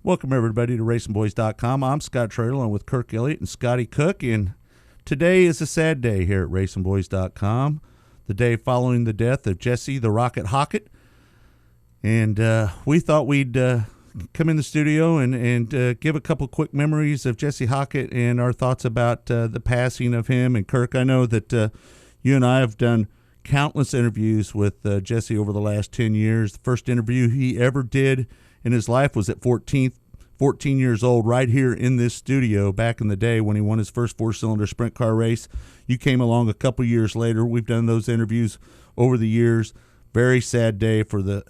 Welcome, everybody, to RacinBoys.com. I'm Scott Traylor, along with Kirk Elliott and Scotty Cook, and today is a sad day here at RacinBoys.com, the day following the death of Jesse the Rocket Hockett. And we thought we'd come in the studio and give a couple quick memories of Jesse Hockett and our thoughts about the passing of him. And Kirk, I know that you and I have done countless interviews with Jesse over the last 10 years. The first interview he ever did in his life was at 14 years old, right here in this studio back in the day when he won his first four-cylinder sprint car race. You came along a couple years later. We've done those interviews over the years. Very sad day for the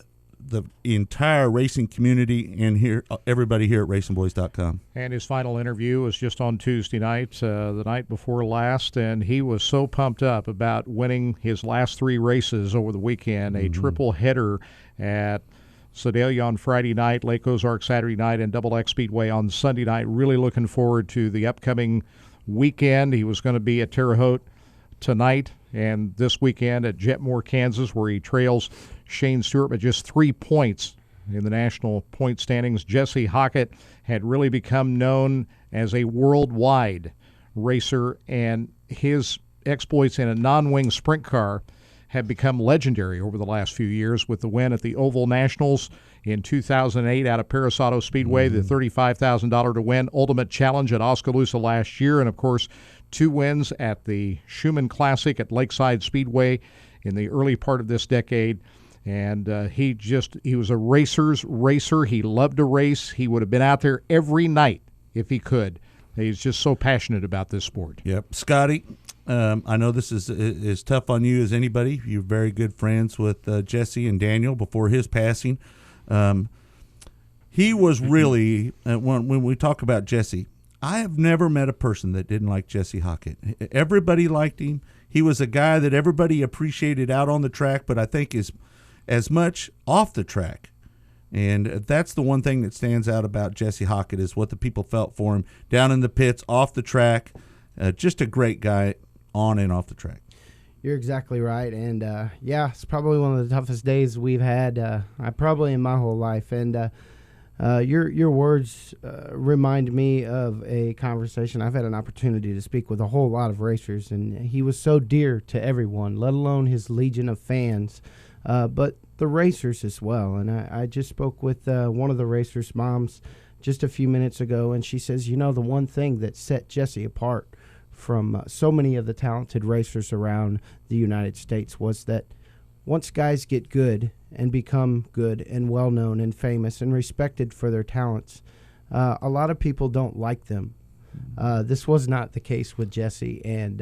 entire racing community and here everybody here at RacinBoys.com. And his final interview was just on Tuesday night, the night before last, and he was so pumped up about winning his last three races over the weekend, a triple header at Sedalia on Friday night, Lake Ozark Saturday night, and Double X Speedway on Sunday night. Really looking forward to the upcoming weekend. He was going to be at Terre Haute tonight and this weekend at Jetmore, Kansas, where he trails Shane Stewart by just 3 points in the national point standings. Jesse Hockett had really become known as a worldwide racer, and his exploits in a non-wing sprint car have become legendary over the last few years, with the win at the Oval Nationals in 2008 out of Paris Auto Speedway, the $35,000 to win Ultimate Challenge at Oskaloosa last year, and of course 2 wins at the Schumann Classic at Lakeside Speedway in the early part of this decade. And he was a racer's racer. He loved to race. He would have been out there every night if he could. He's just so passionate about this sport. Yep. Scotty, I know this is as tough on you as anybody. You're very good friends with Jesse and Daniel before his passing. He was really, when we talk about Jesse, I have never met a person that didn't like Jesse Hockett. Everybody liked him. He was a guy that everybody appreciated out on the track, but I think is as much off the track. And that's the one thing that stands out about Jesse Hockett is what the people felt for him down in the pits, off the track. Just a great guy on and off the track. You're exactly right. And, yeah, it's probably one of the toughest days we've had probably in my whole life. And your words remind me of a conversation. I've had an opportunity to speak with a whole lot of racers, and he was so dear to everyone, let alone his legion of fans, but the racers as well. And I just spoke with one of the racers' moms just a few minutes ago, and she says, the one thing that set Jesse apart from so many of the talented racers around the United States was that once guys get good and become good and well-known and famous and respected for their talents, a lot of people don't like them. This was not the case with Jesse, and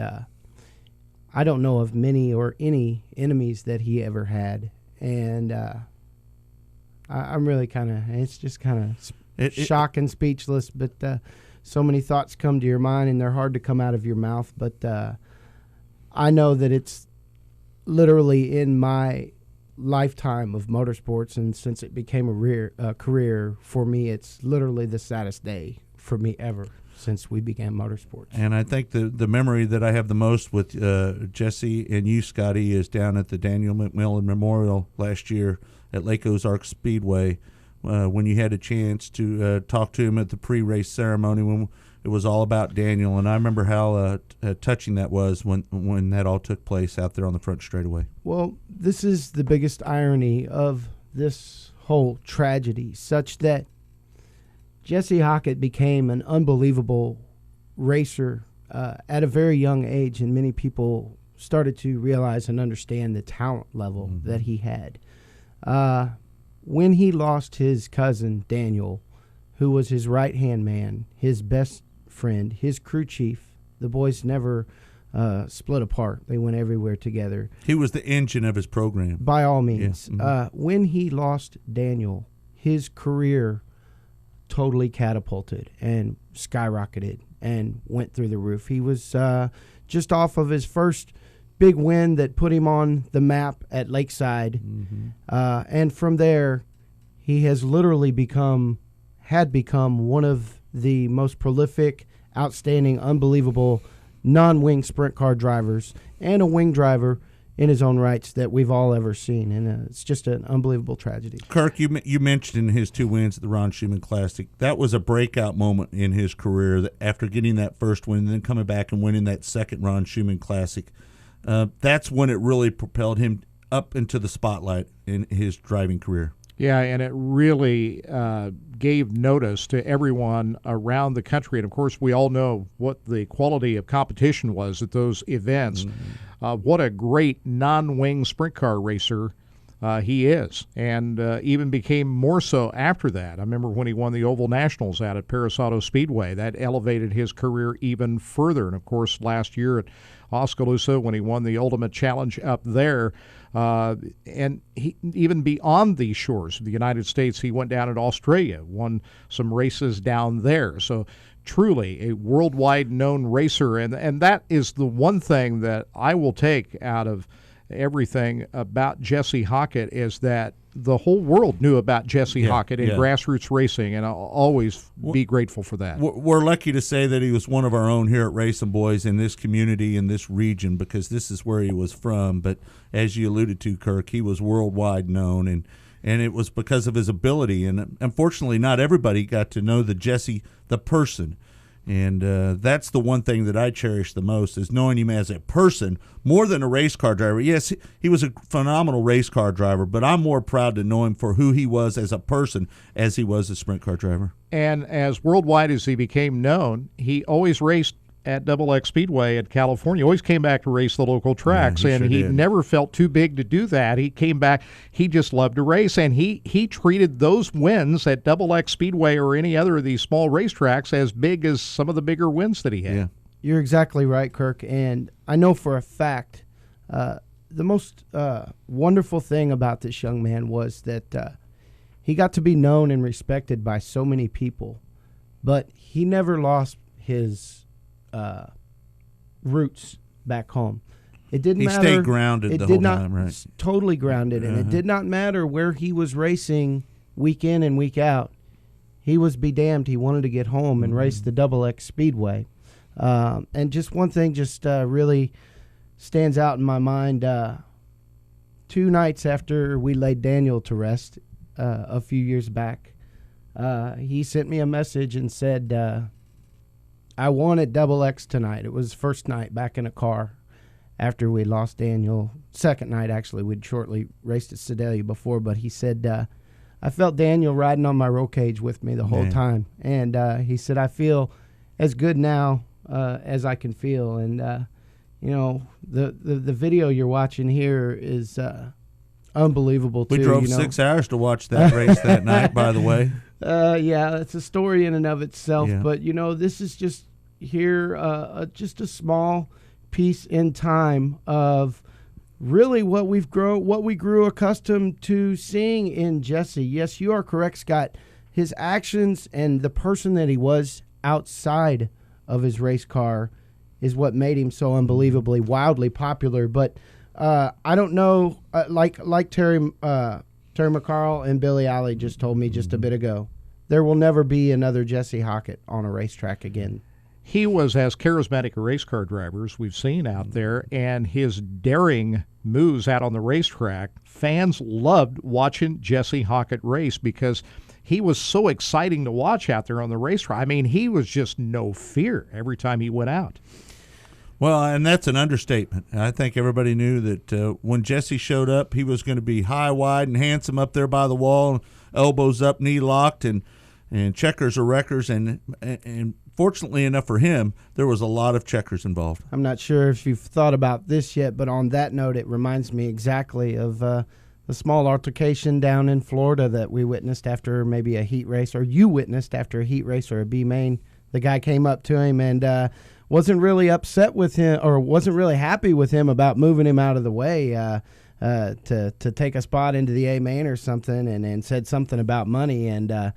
I don't know of many or any enemies that he ever had. And I'm really it's just kind of shocked and speechless, but so many thoughts come to your mind, and they're hard to come out of your mouth. But I know that it's literally in my lifetime of motorsports, and since it became a career for me, it's literally the saddest day for me ever since we began motorsports. And I think the memory that I have the most with Jesse and you, Scotty, is down at the Daniel McMillan Memorial last year at Lake Ozark Speedway when you had a chance to talk to him at the pre-race ceremony when it was all about Daniel. And I remember how touching that was when that all took place out there on the front straightaway. Well, this is the biggest irony of this whole tragedy, such that Jesse Hockett became an unbelievable racer at a very young age, and many people started to realize and understand the talent level that he had. When he lost his cousin, Daniel, who was his right-hand man, his best friend, his crew chief, the boys never split apart. They went everywhere together. He was the engine of his program. By all means. Yeah. When he lost Daniel, his career totally catapulted and skyrocketed and went through the roof. He was just off of his first big win that put him on the map at Lakeside. And from there, he has literally become one of the most prolific, outstanding, unbelievable non-wing sprint car drivers and a wing driver in his own rights that we've all ever seen, and it's just an unbelievable tragedy. Kirk, you mentioned his 2 wins at the Ron Schumann Classic. That was a breakout moment in his career that after getting that first win and then coming back and winning that second Ron Schumann Classic. That's when it really propelled him up into the spotlight in his driving career. Yeah, and it really gave notice to everyone around the country. And, of course, we all know what the quality of competition was at those events. What a great non-wing sprint car racer he is, and even became more so after that. I remember when he won the Oval Nationals out at Paris Auto Speedway. That elevated his career even further. And, of course, last year at Oskaloosa when he won the Ultimate Challenge up there, and he, even beyond these shores of the United States, he went down at Australia, won some races down there. So truly a worldwide known racer, and that is the one thing that I will take out of everything about Jesse Hockett is that the whole world knew about Jesse Hockett in grassroots racing, and I'll always be grateful for that. We're lucky to say that he was one of our own here at RacinBoys in this community, in this region, because this is where he was from. But as you alluded to, Kirk, he was worldwide known, and it was because of his ability. And unfortunately, not everybody got to know the Jesse, the person. And that's the one thing that I cherish the most, is knowing him as a person more than a race car driver. Yes, he was a phenomenal race car driver, but I'm more proud to know him for who he was as a person as he was a sprint car driver. And as worldwide as he became known, he always raced at Double X Speedway in California. Always came back to race the local tracks, and he never felt too big to do that. He came back. He just loved to race, and he treated those wins at Double X Speedway or any other of these small racetracks as big as some of the bigger wins that he had. Yeah. You're exactly right, Kirk, and I know for a fact the most wonderful thing about this young man was that he got to be known and respected by so many people, but he never lost his roots back home. It didn't matter. He stayed grounded the whole time, right? Totally grounded, and it did not matter where he was racing week in and week out. He was be damned. He wanted to get home and race the Double X Speedway. And just one thing just really stands out in my mind. 2 nights after we laid Daniel to rest a few years back, he sent me a message and said, I won at Double X tonight. It was first night back in a car after we lost Daniel. Second night, actually. We'd shortly raced at Sedalia before, but he said, I felt Daniel riding on my roll cage with me the whole time. And he said, I feel as good now as I can feel. And, you know, the video you're watching here is unbelievable, too. We drove 6 hours to watch that race that night, by the way. Yeah, it's a story in and of itself. Yeah. But, you know, this is just here, just a small piece in time of really what we grew accustomed to seeing in Jesse. Yes, you are correct, Scott. His actions and the person that he was outside of his race car is what made him so unbelievably, wildly popular. But I don't know, like Terry McCarl and Billy Alley just told me just a bit ago, there will never be another Jesse Hockett on a racetrack again. He was as charismatic a race car driver as we've seen out there, and his daring moves out on the racetrack, fans loved watching Jesse Hockett race because he was so exciting to watch out there on the racetrack. I mean, he was just no fear every time he went out. Well, and that's an understatement. I think everybody knew that when Jesse showed up, he was going to be high, wide, and handsome up there by the wall, elbows up, knee locked, and checkers or wreckers. And fortunately enough for him, there was a lot of checkers involved. I'm not sure if you've thought about this yet, but on that note, it reminds me exactly of the small altercation down in Florida that we witnessed after maybe a heat race, or you witnessed after a heat race or a B-main. The guy came up to him and wasn't really upset with him, or wasn't really happy with him about moving him out of the way to take a spot into the A-main or something, and said something about money, and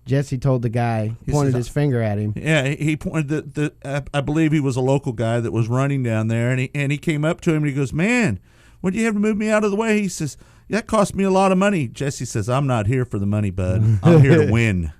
Jesse told the guy, pointed his finger at him. Yeah, he pointed. I believe he was a local guy that was running down there, and he came up to him and he goes, "Man, what'd you have to move me out of the way?" He says, "That cost me a lot of money." Jesse says, "I'm not here for the money, bud. I'm here to win."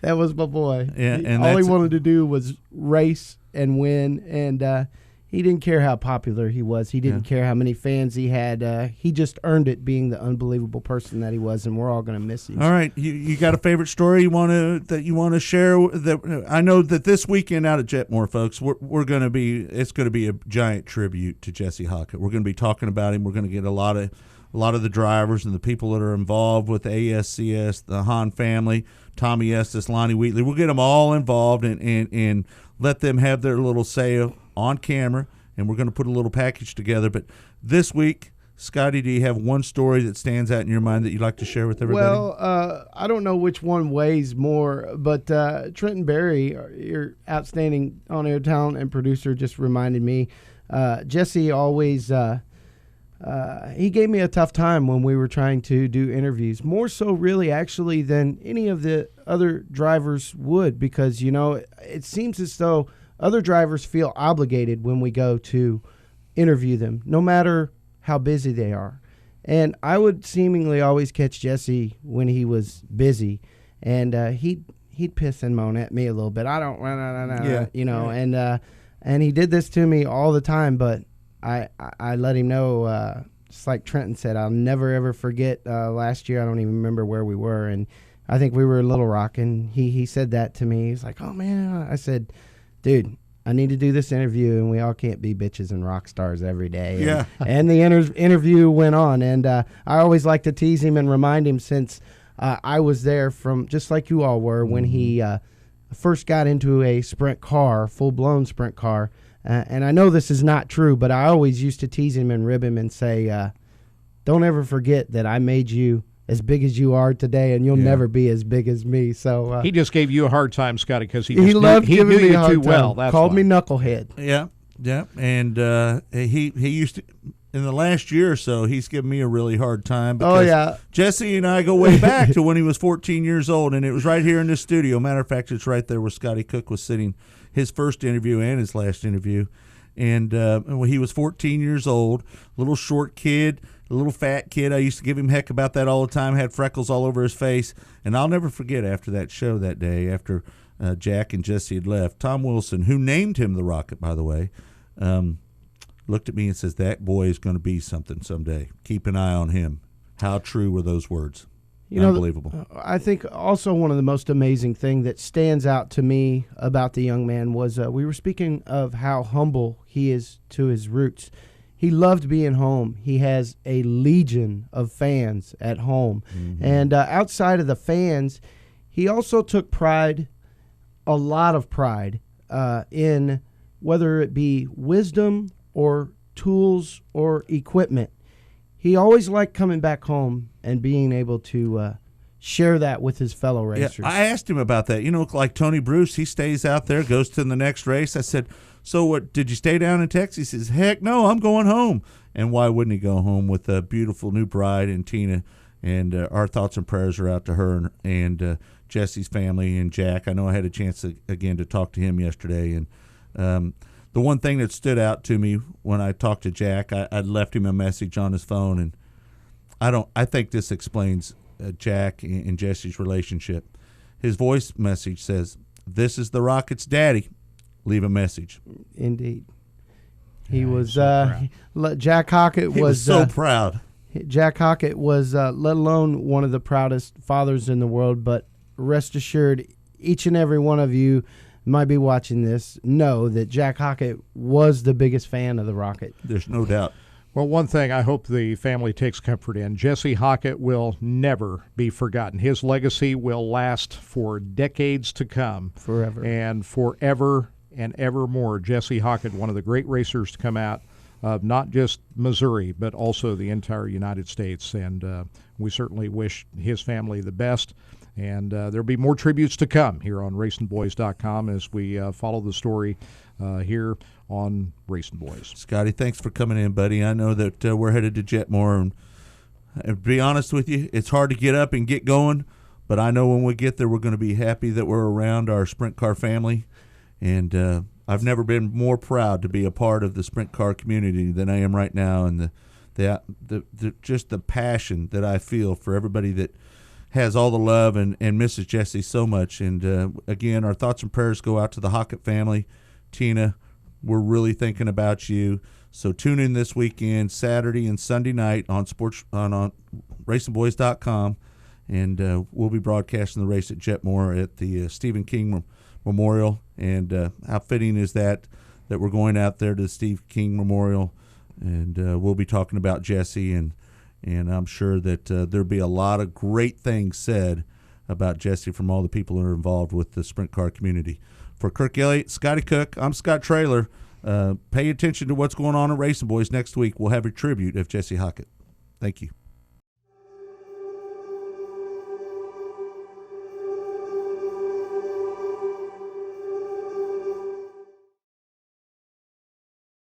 That was my boy. Yeah, and all he wanted to do was race and win, and he didn't care how popular he was. He didn't care how many fans he had. He just earned it, being the unbelievable person that he was, and we're all going to miss him. All right, you got a favorite story you want to share? That I know that this weekend out at Jetmore, folks, it's going to be a giant tribute to Jesse Hockett. We're going to be talking about him. We're going to get a lot of the drivers and the people that are involved with the ASCS, the Hahn family, Tommy Estes, Lonnie Wheatley. We'll get them all involved and let them have their little say on camera, and we're going to put a little package together. But this week, Scotty, do you have one story that stands out in your mind that you'd like to share with everybody? Well, I don't know which one weighs more, but Trenton Berry, your outstanding on-air talent and producer, just reminded me. Jesse always he gave me a tough time when we were trying to do interviews, more so really actually than any of the other drivers would, because, it seems as though other drivers feel obligated when we go to interview them, no matter how busy they are. And I would seemingly always catch Jesse when he was busy, and he'd piss and moan at me a little bit. I don't, and he did this to me all the time, but I let him know, just like Trenton said, I'll never, ever forget last year. I don't even remember where we were, and I think we were in Little Rock, and he said that to me. He's like, oh, man. I said, dude, I need to do this interview, and we all can't be bitches and rock stars every day. Yeah. And the interview went on, and I always like to tease him and remind him, since I was there from, just like you all were, when he first got into a sprint car, full-blown sprint car. And I know this is not true, but I always used to tease him and rib him and say, don't ever forget that I made you as big as you are today, and you'll never be as big as me. So he just gave you a hard time, Scotty, because he loved he giving knew me you a hard too time. well. That's Called why. me knucklehead. Yeah, and he used to. In the last year or so, he's given me a really hard time. Because Jesse and I go way back to when he was 14 years old, and it was right here in this studio. Matter of fact, it's right there where Scotty Cook was sitting, his first interview and his last interview. And when he was 14 years old, little short kid, a little fat kid. I used to give him heck about that all the time, had freckles all over his face. And I'll never forget, after that show that day, after Jack and Jesse had left, Tom Wilson, who named him the Rocket, by the way, looked at me and says, that boy is going to be something someday. Keep an eye on him. How true were those words? Unbelievable. I think also one of the most amazing thing that stands out to me about the young man was we were speaking of how humble he is to his roots. He loved being home. He has a legion of fans at home. Mm-hmm. And outside of the fans, he also took pride, a lot of pride, in whether it be wisdom or tools or equipment. He always liked coming back home and being able to share that with his fellow racers. Yeah, I asked him about that. Like Tony Bruce, he stays out there, goes to the next race. I said, so what, did you stay down in Texas? He says, heck no, I'm going home. And why wouldn't he go home with a beautiful new bride and Tina? And our thoughts and prayers are out to her and Jesse's family and Jack. I know I had a chance again to talk to him yesterday. And the one thing that stood out to me when I talked to Jack, I left him a message on his phone, and I think this explains Jack and Jesse's relationship. His voice message says, "This is the Rockets' daddy. Leave a message." Indeed, he was. Jack Hockett was so proud. Jack Hockett was, let alone one of the proudest fathers in the world. But rest assured, each and every one of you might be watching this, know that Jack Hockett was the biggest fan of the Rocket. There's no doubt. Well, one thing I hope the family takes comfort in, Jesse Hockett will never be forgotten. His legacy will last for decades to come. Forever. And forever and evermore. Jesse Hockett, one of the great racers to come out of not just Missouri, but also the entire United States. And we certainly wish his family the best. And there'll be more tributes to come here on RacinBoys.com as we follow the story here on Racing Boys. Scotty, thanks for coming in, buddy. I know that we're headed to Jetmore, and to be honest with you, it's hard to get up and get going, but I know when we get there, we're going to be happy that we're around our sprint car family. And I've never been more proud to be a part of the sprint car community than I am right now, and the just the passion that I feel for everybody that has all the love and misses Jesse so much. And again, our thoughts and prayers go out to the Hockett family, Tina, we're really thinking about you. So tune in this weekend, Saturday and Sunday night on RacinBoys.com, and we'll be broadcasting the race at Jetmore at the Stephen King Memorial. And how fitting is that we're going out there to the Steve King Memorial, and we'll be talking about Jesse, and I'm sure that there'll be a lot of great things said about Jesse from all the people who are involved with the sprint car community. For Kirk Elliott, Scotty Cook, I'm Scott Traylor. Pay attention to what's going on at Racing Boys next week. We'll have a tribute of Jesse Hockett. Thank you.